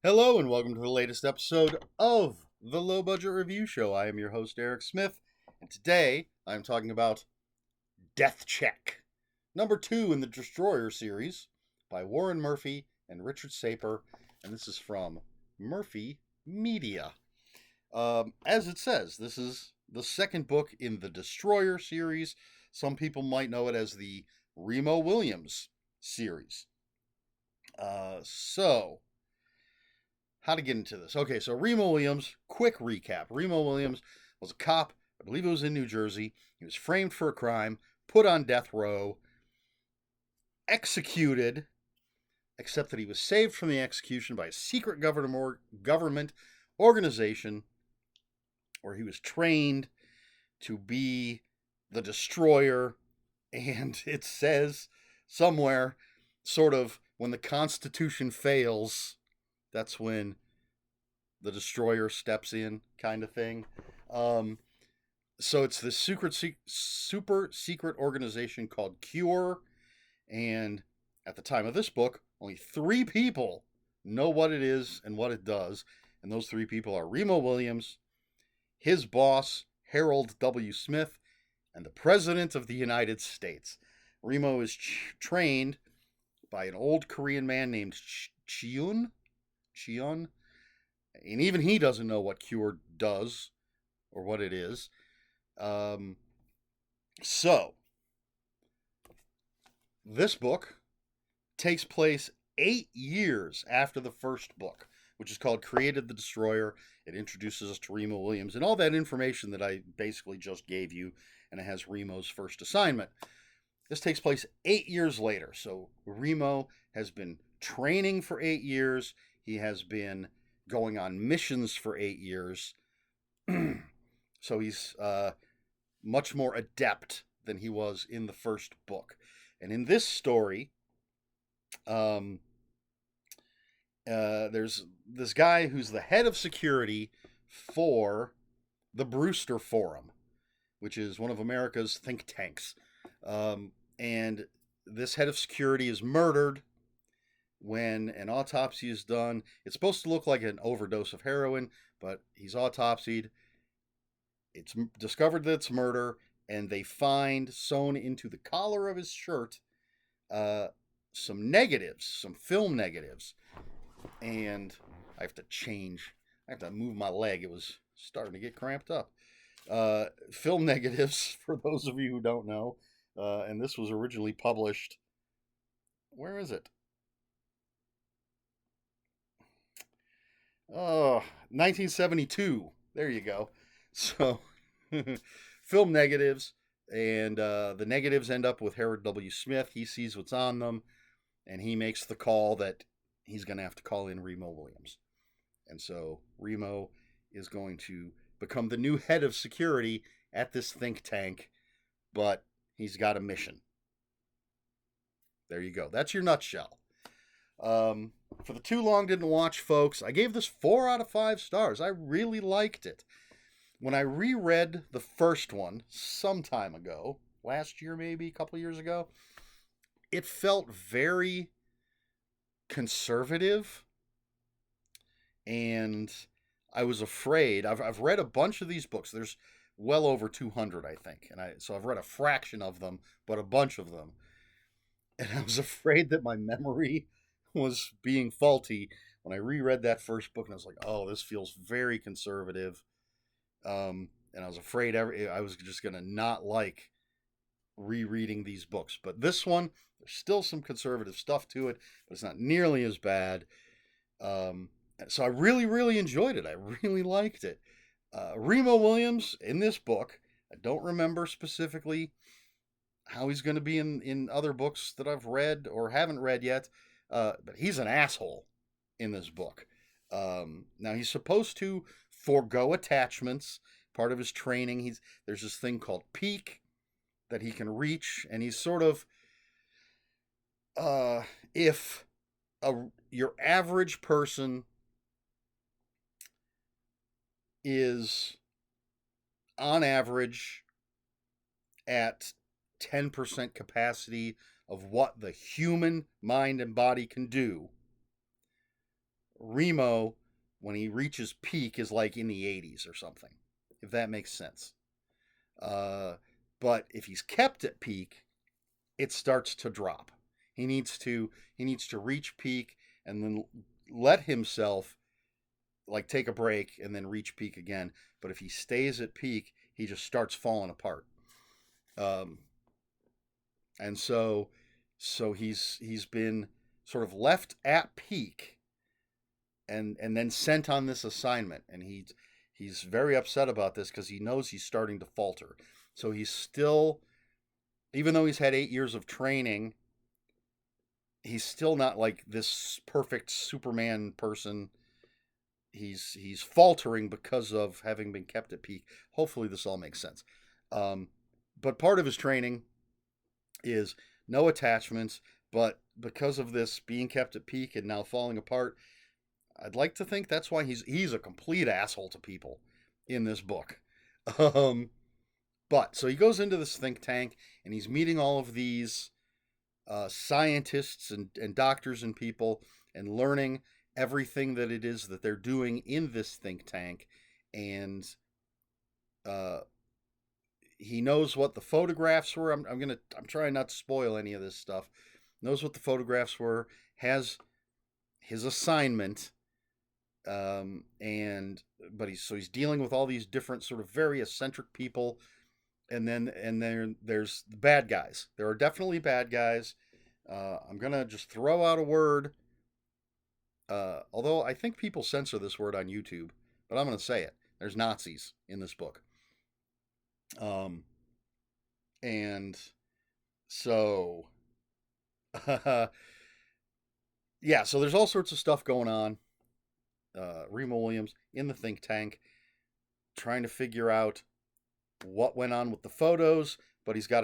Hello and welcome to the latest episode of the Low Budget Review Show. I am your host, Eric Smith, and today I'm talking about Death Check, number 2 in the Destroyer series by Warren Murphy and Richard Sapir, and this is from Murphy Media. As it says, this is the second book in the Destroyer series. Some people might know it as the Remo Williams series. How to get into this? Okay, so Remo Williams, quick recap. Remo Williams was a cop, I believe it was in New Jersey. He was framed for a crime, put on death row, executed, except that he was saved from the execution by a secret government organization where he was trained to be the destroyer. And it says somewhere, sort of, when the Constitution fails, that's when the destroyer steps in, kind of thing. So it's this super secret organization called Cure, and at the time of this book, only 3 people know what it is and what it does, and those 3 people are Remo Williams, his boss, Harold W. Smith, and the President of the United States. Remo is trained by an old Korean man named Cheon, and even he doesn't know what Cure does or what it is. So, this book takes place 8 years after the first book, which is called Created the Destroyer. It introduces us to Remo Williams and all that information that I basically just gave you, and it has Remo's first assignment. This takes place 8 years later. So Remo has been training for 8 years. He has been going on missions for 8 years. So he's much more adept than he was in the first book. And in this story, there's this guy who's the head of security for the Brewster Forum, which is one of America's think tanks. And this head of security is murdered when an autopsy is done. It's supposed to look like an overdose of heroin, but he's autopsied. It's discovered that it's murder, and they find sewn into the collar of his shirt some negatives, some film negatives. And I have to move my leg. It was starting to get cramped up. Film negatives, for those of you who don't know. And this was originally published. Where is it? 1972. There you go. So, film negatives, and the negatives end up with Harold W. Smith. He sees what's on them, and he makes the call that he's going to have to call in Remo Williams. And so Remo is going to become the new head of security at this think tank, but he's got a mission. There you go. That's your nutshell. For the too long didn't watch folks, I gave this 4 out of 5 stars. I really liked it. When I reread the first one some time ago, last year maybe, a couple years ago, it felt very conservative, and I was afraid. I've read a bunch of these books. There's well over 200, I think, so I've read a fraction of them, but a bunch of them, and I was afraid that my memory was being faulty when I reread that first book, and I was like, oh, this feels very conservative. And I was afraid I was just going to not like rereading these books. But this one, there's still some conservative stuff to it, but it's not nearly as bad. So I really, really enjoyed it. I really liked it. Remo Williams in this book, I don't remember specifically how he's going to be in other books that I've read or haven't read yet, but he's an asshole in this book. Now he's supposed to forego attachments. Part of his training, there's this thing called peak that he can reach, and he's sort of, if your average person is on average at 10% capacity of what the human mind and body can do, Remo, when he reaches peak, is like in the 80s or something, if that makes sense. Uh, but if he's kept at peak, it starts to drop. He needs to reach peak and then let himself like take a break and then reach peak again. But if he stays at peak, he just starts falling apart. Um, and so he's been sort of left at peak and then sent on this assignment, and he's very upset about this because he knows he's starting to falter. So he's still, even though he's had 8 years of training, he's still not like this perfect Superman person. He's faltering because of having been kept at peak. Hopefully, this all makes sense. Um, but part of his training is no attachments. But because of this being kept at peak and now falling apart, I'd like to think that's why he's a complete asshole to people in this book. Um, but so he goes into this think tank and he's meeting all of these scientists and doctors and people and learning everything that it is that they're doing in this think tank. And uh, he knows what the photographs were. I'm trying not to spoil any of this stuff. Knows what the photographs were. Has his assignment. And but he's dealing with all these different sort of very eccentric people, and then there's the bad guys. There are definitely bad guys. I'm gonna just throw out a word. Although I think people censor this word on YouTube, but I'm gonna say it. There's Nazis in this book. And so, yeah. So there's all sorts of stuff going on. Remo Williams in the think tank, trying to figure out what went on with the photos, but he's got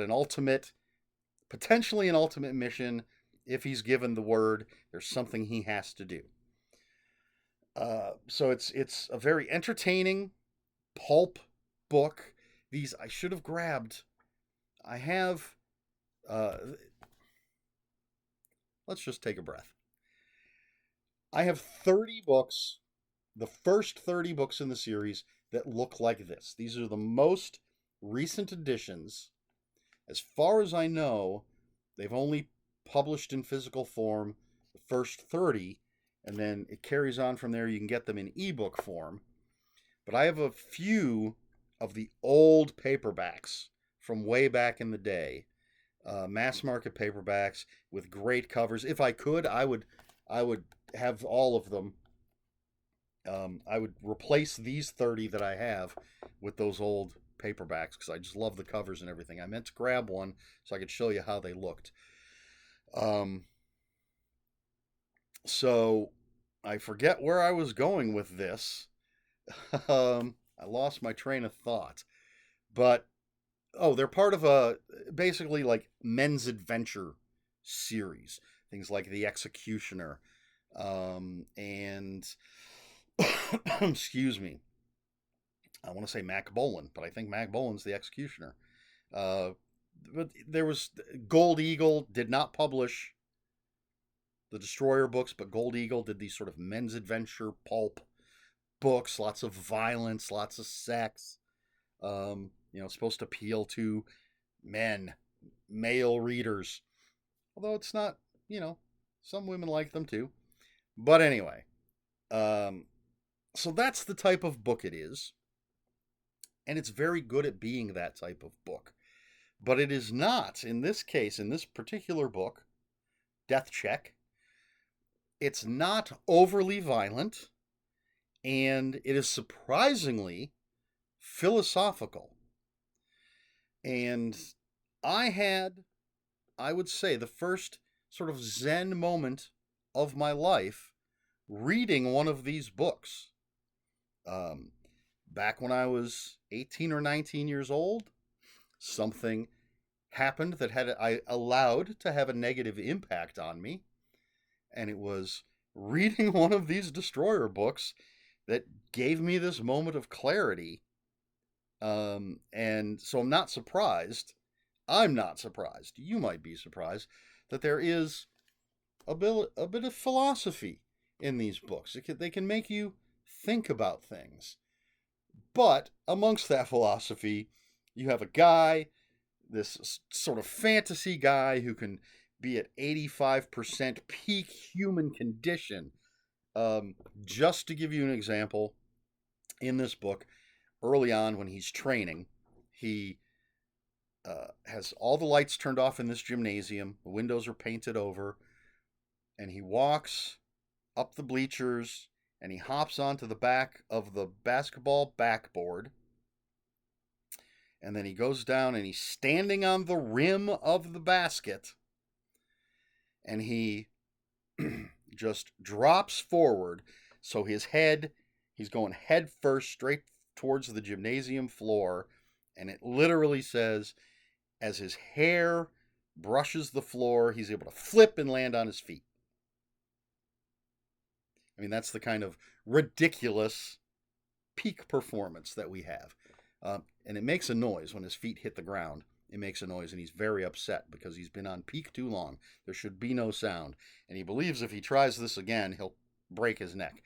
potentially an ultimate mission. If he's given the word, there's something he has to do. So it's a very entertaining pulp book. These I should have grabbed. I have. Let's just take a breath. I have 30 books, the first 30 books in the series that look like this. These are the most recent editions. As far as I know, they've only published in physical form the first 30, and then it carries on from there. You can get them in ebook form. But I have a few of the old paperbacks from way back in the day, mass market paperbacks with great covers. If I could, I would have all of them. I would replace these 30 that I have with those old paperbacks because I just love the covers and everything. I meant to grab one so I could show you how they looked. So I forget where I was going with this. I lost my train of thought. But they're part of a basically like men's adventure series. Things like The Executioner, and excuse me, I want to say Mac Bolan, but I think Mac Bolan's The Executioner. But there was Gold Eagle did not publish the Destroyer books, but Gold Eagle did these sort of men's adventure pulp books, lots of violence, lots of sex. Supposed to appeal to male readers. Although it's not, some women like them too. But anyway, so that's the type of book it is. And it's very good at being that type of book. But it is not, in this case, in this particular book, Death Check, it's not overly violent, and it is surprisingly philosophical. And I would say, the first sort of Zen moment of my life reading one of these books. Back when I was 18 or 19 years old, something happened that I allowed to have a negative impact on me. And it was reading one of these Destroyer books that gave me this moment of clarity. And so I'm not surprised. You might be surprised that there is a bit of philosophy in these books. They can make you think about things. But amongst that philosophy, you have a guy, this sort of fantasy guy who can be at 85% peak human condition. Just to give you an example, in this book, early on when he's training, he has all the lights turned off in this gymnasium. The windows are painted over, and he walks up the bleachers and he hops onto the back of the basketball backboard. And then he goes down and he's standing on the rim of the basket. And he just drops forward. So he's going head first straight towards the gymnasium floor. And it literally says, as his hair brushes the floor, he's able to flip and land on his feet. I mean, that's the kind of ridiculous peak performance that we have. And it makes a noise when his feet hit the ground. It makes a noise, and he's very upset because he's been on peak too long. There should be no sound. And he believes if he tries this again, he'll break his neck.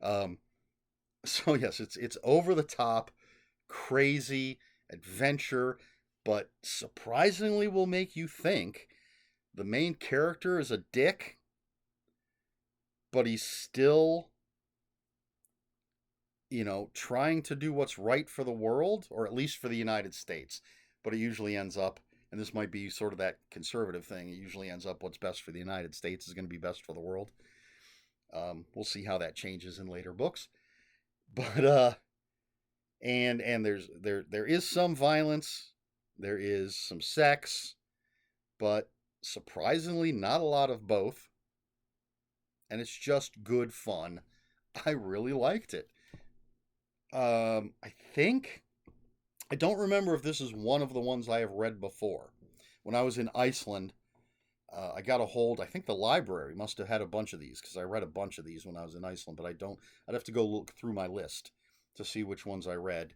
So, yes, it's over the top, crazy adventure, but surprisingly will make you think. The main character is a dick, but he's still, trying to do what's right for the world, or at least for the United States. But it usually ends up, and this might be sort of that conservative thing, it usually ends up what's best for the United States is going to be best for the world. We'll see how that changes in later books. But and there is some violence, there is some sex, but surprisingly not a lot of both. And it's just good fun. I really liked it. I don't remember if this is one of the ones I have read before. When I was in Iceland, I got a hold, I think the library must have had a bunch of these, because I read a bunch of these when I was in Iceland, but I'd have to go look through my list to see which ones I read.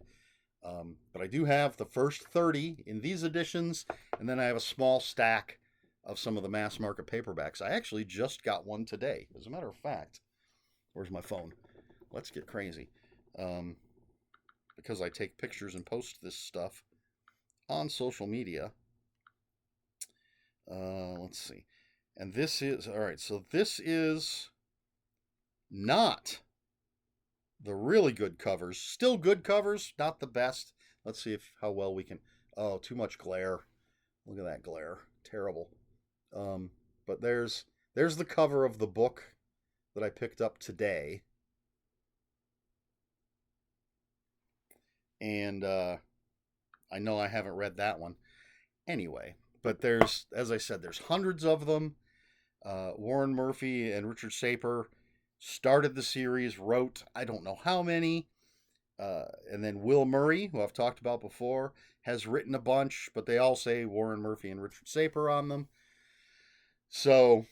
But I do have the first 30 in these editions, and then I have a small stack of some of the mass market paperbacks. I actually just got one today, as a matter of fact. Where's my phone? Let's get crazy. Because I take pictures and post this stuff on social media. Let's see. And this is, all right, so this is not the really good covers. Still good covers, not the best. Let's see how well we can, oh, too much glare. Look at that glare. Terrible. But there's the cover of the book that I picked up today. And I know I haven't read that one. Anyway, but as I said, there's hundreds of them. Warren Murphy and Richard Sapir started the series, wrote I don't know how many. And then Will Murray, who I've talked about before, has written a bunch, but they all say Warren Murphy and Richard Sapir on them. So,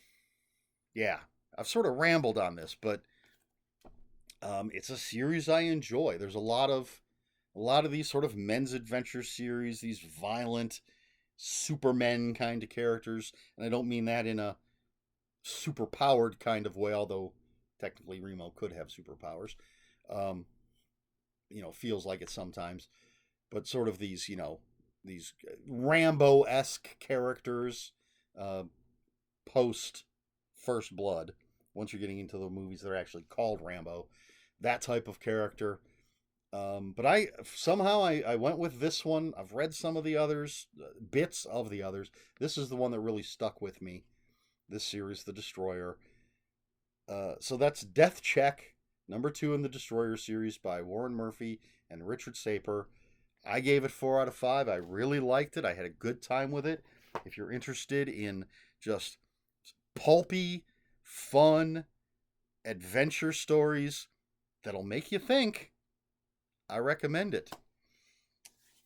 yeah, I've sort of rambled on this, but it's a series I enjoy. There's a lot of these sort of men's adventure series, these violent supermen kind of characters, and I don't mean that in a super powered kind of way, although technically Remo could have superpowers. Feels like it sometimes, but sort of these Rambo-esque characters, post First Blood, once you're getting into the movies that are actually called Rambo, that type of character. But I went with this one. I've read some of the others, bits of the others. This is the one that really stuck with me, this series, The Destroyer. So that's Death Check, number 2 in the Destroyer series by Warren Murphy and Richard Sapir. I gave it 4 out of 5. I really liked it. I had a good time with it. If you're interested in just pulpy, fun adventure stories that'll make you think, I recommend it.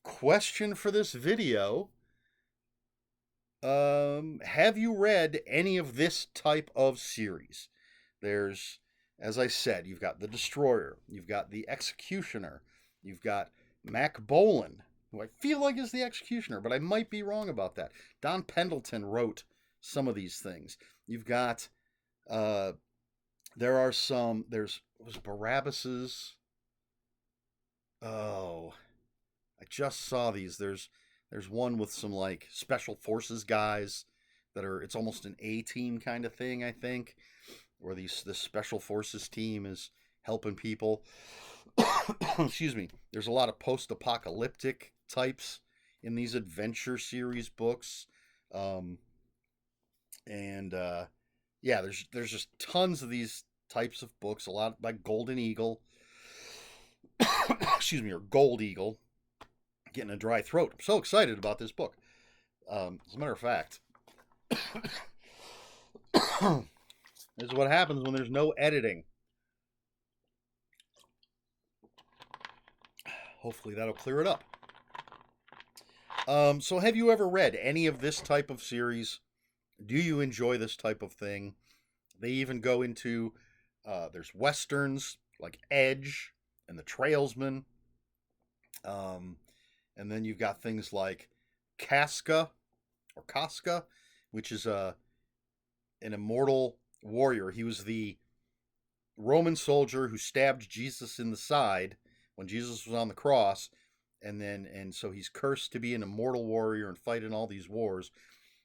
Question for this video. Have you read any of this type of series? There's, as I said, you've got The Destroyer, you've got The Executioner, you've got Mac Bolan, who I feel like is the Executioner, but I might be wrong about that. Don Pendleton wrote some of these things. You've got There are some. Was Barabbas's. Oh, I just saw these. There's one with some like special forces guys that are. It's almost an A team kind of thing, I think, where this special forces team is helping people. Excuse me. There's a lot of post-apocalyptic types in these adventure series books, um, and yeah, there's just tons of these types of books. A lot by Golden Eagle, excuse me, or Gold Eagle. Getting a dry throat. I'm so excited about this book. As a matter of fact, this is what happens when there's no editing. Hopefully that'll clear it up. So have you ever read any of this type of series? Do you enjoy this type of thing? They even go into there's westerns like Edge and The Trailsman. Um, and then you've got things like Casca or Casca, which is an immortal warrior. He was the Roman soldier who stabbed Jesus in the side when Jesus was on the cross, and so he's cursed to be an immortal warrior and fight in all these wars.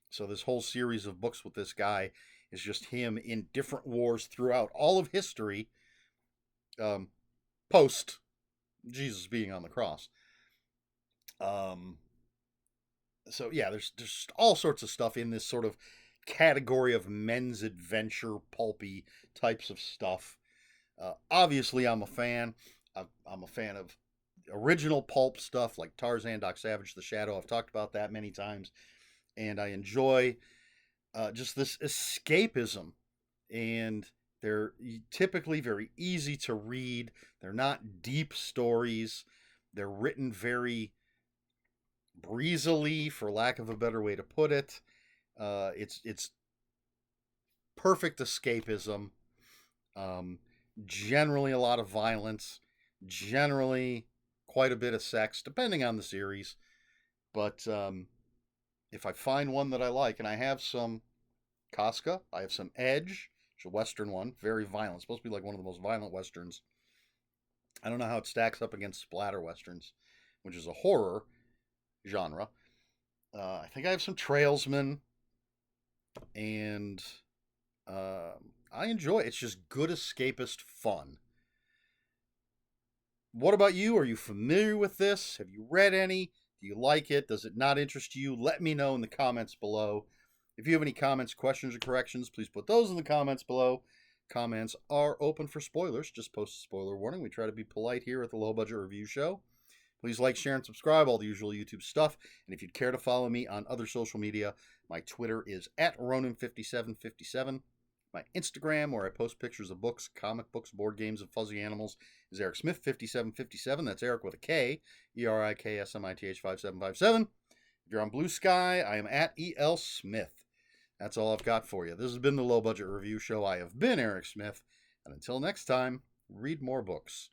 So this whole series of books with this guy is just him in different wars throughout all of history, um, post Jesus being on the cross. Um, so yeah, there's all sorts of stuff in this sort of category of men's adventure, pulpy types of stuff. Obviously, I'm a fan. I'm a fan of original pulp stuff like Tarzan, Doc Savage, The Shadow. I've talked about that many times, and I enjoy just this escapism. And they're typically very easy to read. They're not deep stories. They're written very breezily, for lack of a better way to put it. It's perfect escapism. Um, Generally, a lot of violence. Generally, quite a bit of sex, depending on the series. But if I find one that I like, and I have some Casca, I have some Edge, which is a Western one, very violent. It's supposed to be like one of the most violent Westerns. I don't know how it stacks up against splatter Westerns, which is a horror genre. I think I have some Trailsmen, and I enjoy it. It's just good escapist fun. What about you? Are you familiar with this? Have you read any? Do you like it? Does it not interest you? Let me know in the comments below. If you have any comments, questions, or corrections, please put those in the comments below. Comments are open for spoilers. Just post a spoiler warning. We try to be polite here at the Low Budget Review Show. Please like, share, and subscribe, all the usual YouTube stuff. And if you'd care to follow me on other social media, my Twitter is @Ronin5757. My Instagram, where I post pictures of books, comic books, board games, and fuzzy animals, is Eric Smith 5757. That's Eric with a K, ERIKSMITH 5757. If you're on Blue Sky, I am @EL Smith. That's all I've got for you. This has been the Low Budget Review Show. I have been Eric Smith, and until next time, read more books.